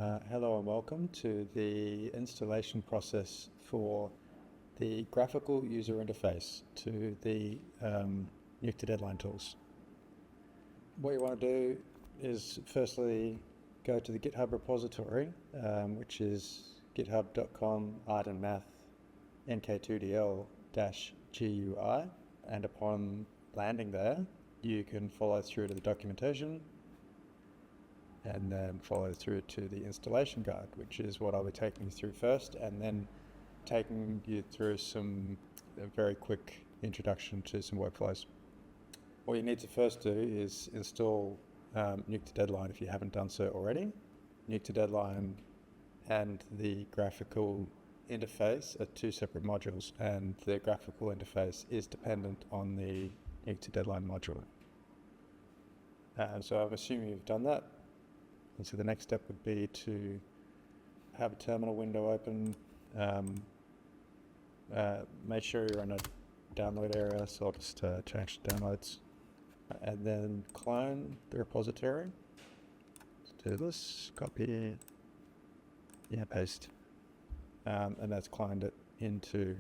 Hello and welcome to the installation process for the graphical user interface to the Nuke2Deadline tools. What you want to do is firstly go to the GitHub repository, which is github.com artandmath nk2dl-gui, and upon landing there you can follow through to the documentation and then follow through to the installation guide, which is what I'll be taking you through first, and then taking you through a very quick introduction to some workflows. What you need to first do is install Nuke2Deadline if you haven't done so already. Nuke2Deadline and the graphical interface are two separate modules, and the graphical interface is dependent on the Nuke2Deadline module. So I'm assuming you've done that. And so the next step would be to have a terminal window open, make sure you're in a download area, so I'll just change to downloads, and then clone the repository. Let's do this, copy, paste, and that's cloned it into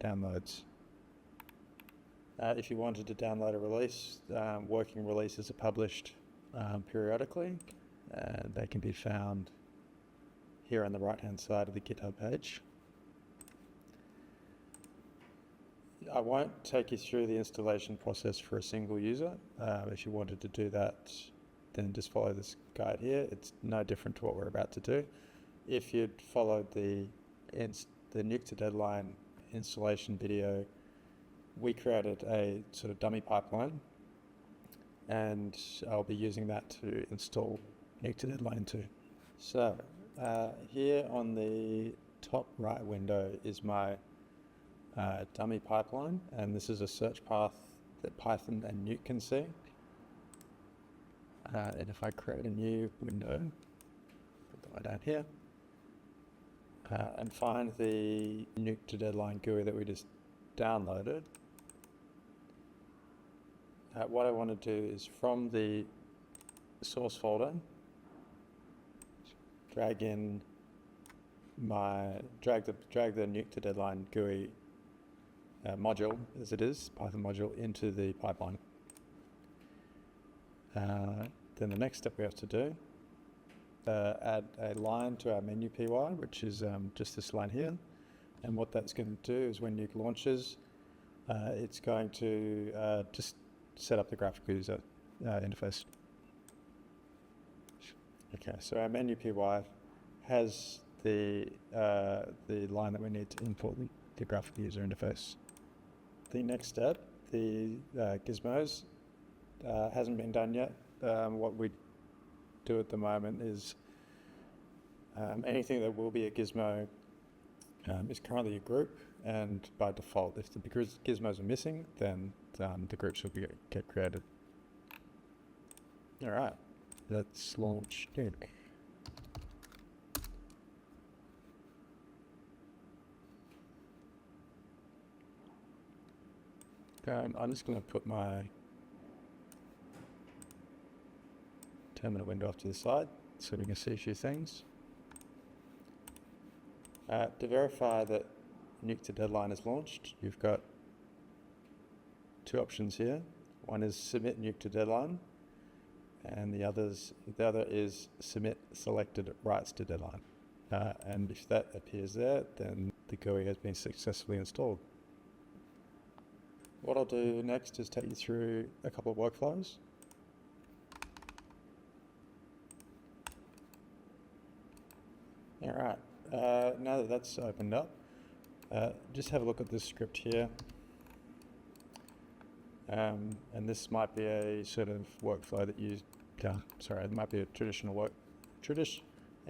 downloads. If you wanted to download a release, working releases are published periodically. They can be found here on the right hand side of the GitHub page. I won't take you through the installation process for a single user. If you wanted to do that, then just follow this guide here. It's no different to what we're about to do. If you'd followed the Nuke2Deadline installation video, we created a sort of dummy pipeline, and I'll be using that to install Nuke2Deadline too. So here on the top right window is my dummy pipeline, and this is a search path that Python and Nuke can see. And if I create a new window, put the one down here, and find the Nuke2Deadline GUI that we just downloaded, what I want to do is from the source folder, drag the Nuke2Deadline GUI module as it is, Python module, into the pipeline. Then the next step we have to do, add a line to our menu py, which is just this line here. And what that's going to do is when Nuke launches, it's going to just set up the graphical user interface. Okay, so our menu py has the line that we need to import the graphical user interface. The next step, the gizmos, hasn't been done yet. What we do at the moment is anything that will be a gizmo is currently a group, and by default, if the gizmos are missing, then the groups will get created. All right, let's launch Nuke. Okay, I'm just going to put my terminal window off to the side so we can see a few things. To verify that Nuke2Deadline is launched, you've got two options here. One is submit Nuke2Deadline, and the other is submit selected rights to deadline. And if that appears there, then the GUI has been successfully installed. What I'll do next is take you through a couple of workflows. All right, now that that's opened up, just have a look at this script here. And this might be a sort of workflow that you, it might be a traditional a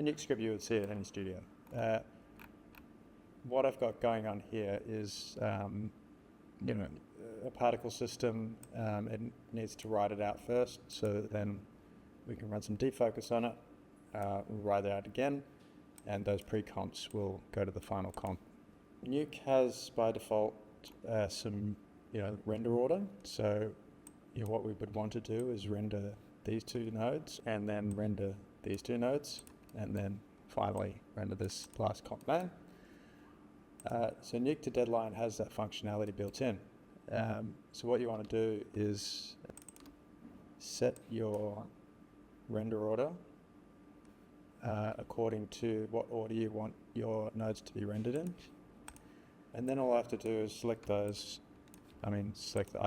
Nuke script you would see at any studio. What I've got going on here is, a particle system. It needs to write it out first, so then we can run some defocus on it, we'll write it out again, and those pre-comps will go to the final comp. Nuke has by default some render order, so what we would want to do is render these two nodes and then render these two nodes and then finally render this last comp main. So Nuke to Deadline has that functionality built in. So what you want to do is set your render order according to what order you want your nodes to be rendered in. And then all I have to do is select those. I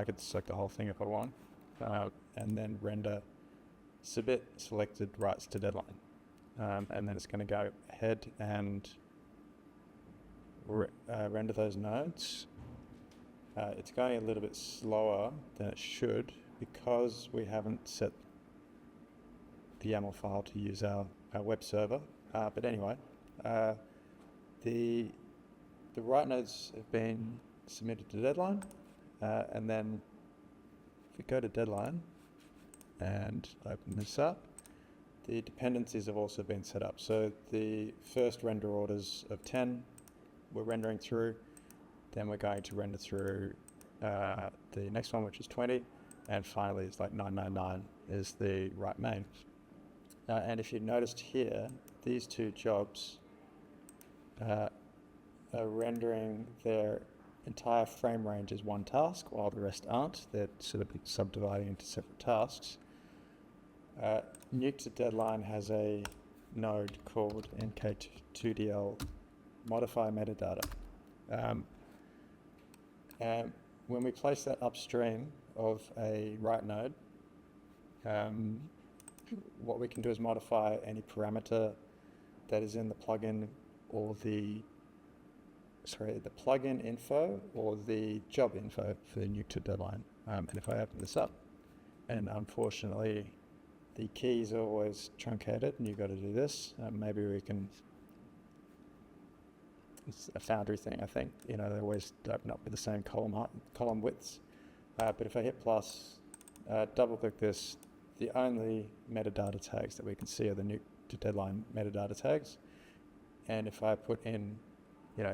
could select the whole thing if I want, and then render submit selected writes to deadline. And then it's going to go ahead and render those nodes. It's going a little bit slower than it should because we haven't set the YAML file to use our web server. But anyway, the write nodes have been submitted to deadline, and then if we go to deadline and open this up, the dependencies have also been set up. So the first render orders of 10 we're rendering through, then we're going to render through the next one, which is 20, and finally it's like 999 is the write main. And if you noticed here, these two jobs are rendering their entire frame range as one task, while the rest aren't. They're sort of subdividing into separate tasks. Nuke to Deadline has a node called nk2dl modify metadata. And when we place that upstream of a write node, what we can do is modify any parameter that is in the plugin or the plugin info or the job info for the Nuke to Deadline. And if I open this up, and unfortunately the keys are always truncated and you've got to do this, maybe we can, it's a Foundry thing, I think, they always open up with the same column widths. But if I hit plus, double click this, the only metadata tags that we can see are the Nuke to Deadline metadata tags. And if I put in,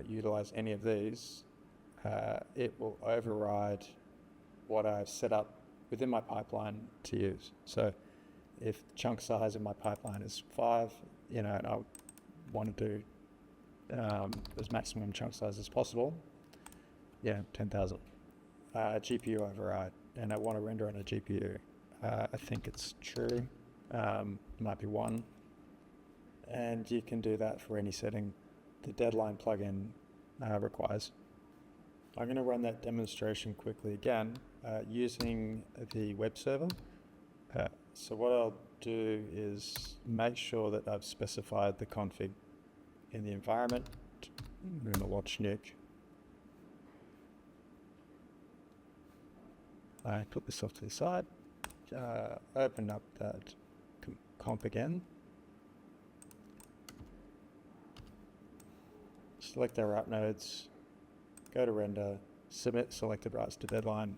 utilize any of these, it will override what I've set up within my pipeline to use. So if chunk size in my pipeline is 5, and I want to do as maximum chunk size as possible, 10,000. GPU override, and I want to render on a GPU. I think it's true, might be 1. And you can do that for any setting the Deadline plugin requires. I'm going to run that demonstration quickly again using the web server. So what I'll do is make sure that I've specified the config in the environment. I'm going to watch Nuke. I put this off to the side, open up that comp again, select our write nodes, go to render, submit selected writes to deadline,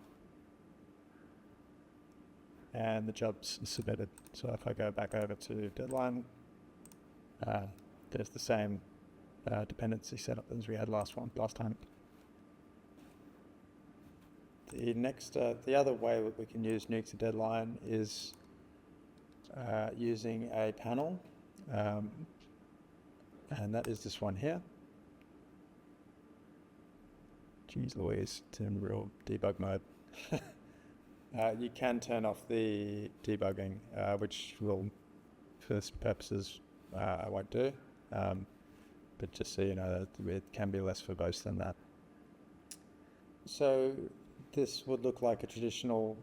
and the job's submitted. So if I go back over to deadline, there's the same dependency setup as we had last time. The other way that we can use Nuke to Deadline is using a panel, and that is this one here. Jeez Louise, it's in real debug mode. You can turn off the debugging, which will, for this purposes, I won't do. But just so you know, it can be less verbose than that. So this would look like a traditional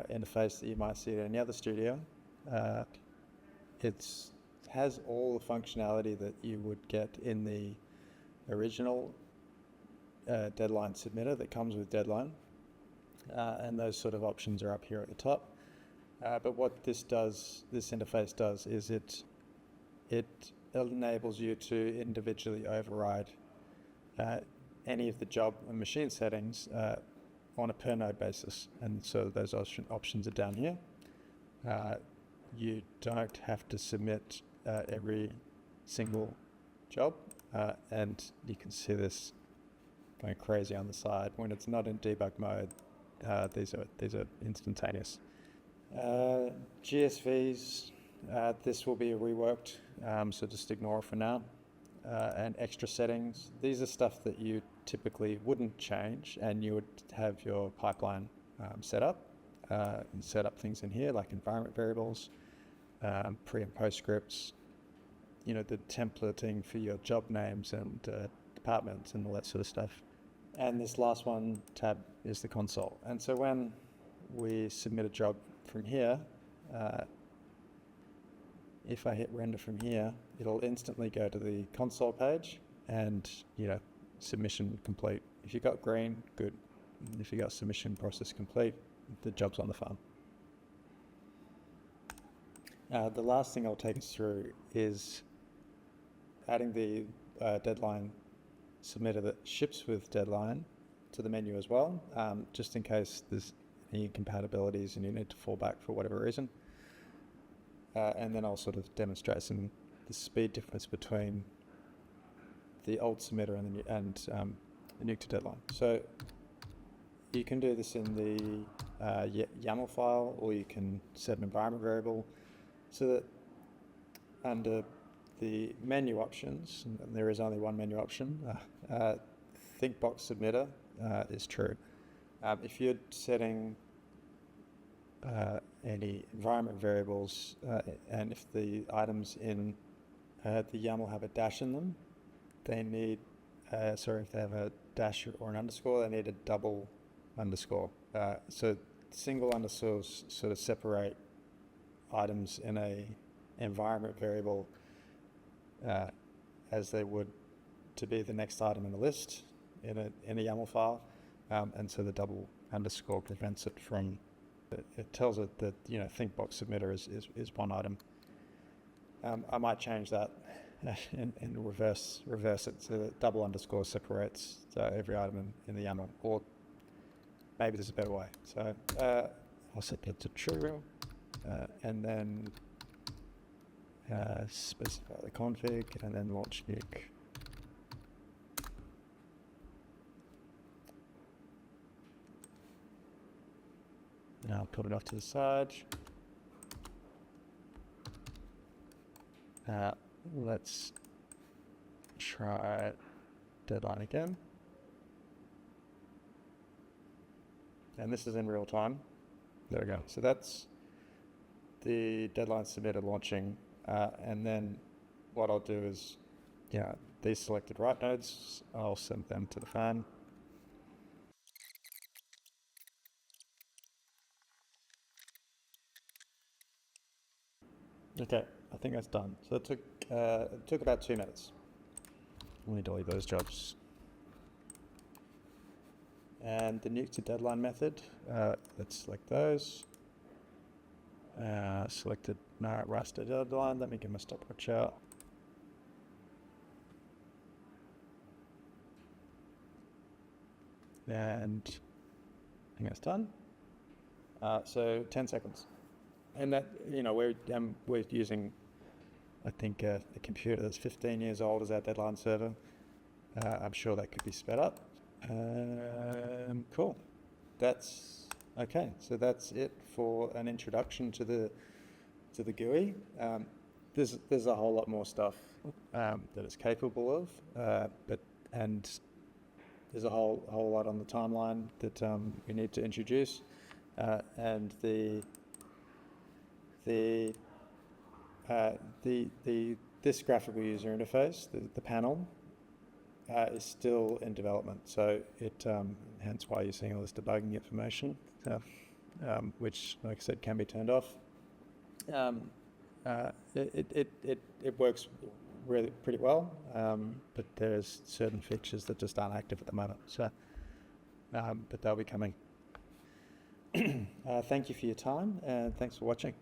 interface that you might see at any other studio. It has all the functionality that you would get in the original Deadline submitter that comes with Deadline. And those sort of options are up here at the top. But what this interface does is it enables you to individually override any of the job and machine settings on a per node basis. And so those options are down here. You don't have to submit every single job. And you can see this going crazy on the side. When it's not in debug mode, these are instantaneous. GSVs, This will be reworked, so just ignore it for now. And extra settings. These are stuff that you typically wouldn't change, and you would have your pipeline set up. And set up things in here like environment variables, pre and post scripts, the templating for your job names and departments and all that sort of stuff. And this last one tab is the console. And so when we submit a job from here, if I hit render from here, it'll instantly go to the console page and, submission complete. If you got green, good. If you got submission process complete, the job's on the farm. The last thing I'll take us through is adding the deadline submitter that ships with deadline to the menu as well, just in case there's any incompatibilities and you need to fall back for whatever reason. And then I'll sort of demonstrate the speed difference between the old submitter and the Nuke to deadline. So you can do this in the YAML file, or you can set an environment variable, so that under the menu options, and there is only one menu option, ThinkBox submitter is true. If you're setting any environment variables, and if the items in the YAML have a dash in them, they need, if they have a dash or an underscore, they need a double underscore. So single underscores sort of separate items in a environment variable as they would to be the next item in the list in a YAML file, and so the double underscore prevents it from. It tells it that ThinkBox submitter is one item. I might change that and reverse it so that double underscore separates every item in the YAML, or maybe there's a better way. So I'll set that to true, and then specify the config, and then launch Nuke. Now I'll put it off to the side. Let's try deadline again. And this is in real time. There we go. So that's the deadline submitter launching. And then what I'll do is, these selected write nodes, I'll send them to the fan. Okay, I think that's done. So it took about 2 minutes. Let me delete those jobs. And the Nuke to deadline method, let's select those. Selected raster deadline. Let me get my stopwatch out. And I think that's done. So 10 seconds. And that, we're using, I think, a computer that's 15 years old as our deadline server. I'm sure that could be sped up. Cool. That's okay. So that's it for an introduction to the GUI. There's a whole lot more stuff that it's capable of, and there's a whole lot on the timeline that we need to introduce, and this graphical user interface, the panel, is still in development. So hence why you're seeing all this debugging information, which, like I said, can be turned off. It works really pretty well, but there's certain features that just aren't active at the moment. So, but they'll be coming. Thank you for your time, and thanks for watching.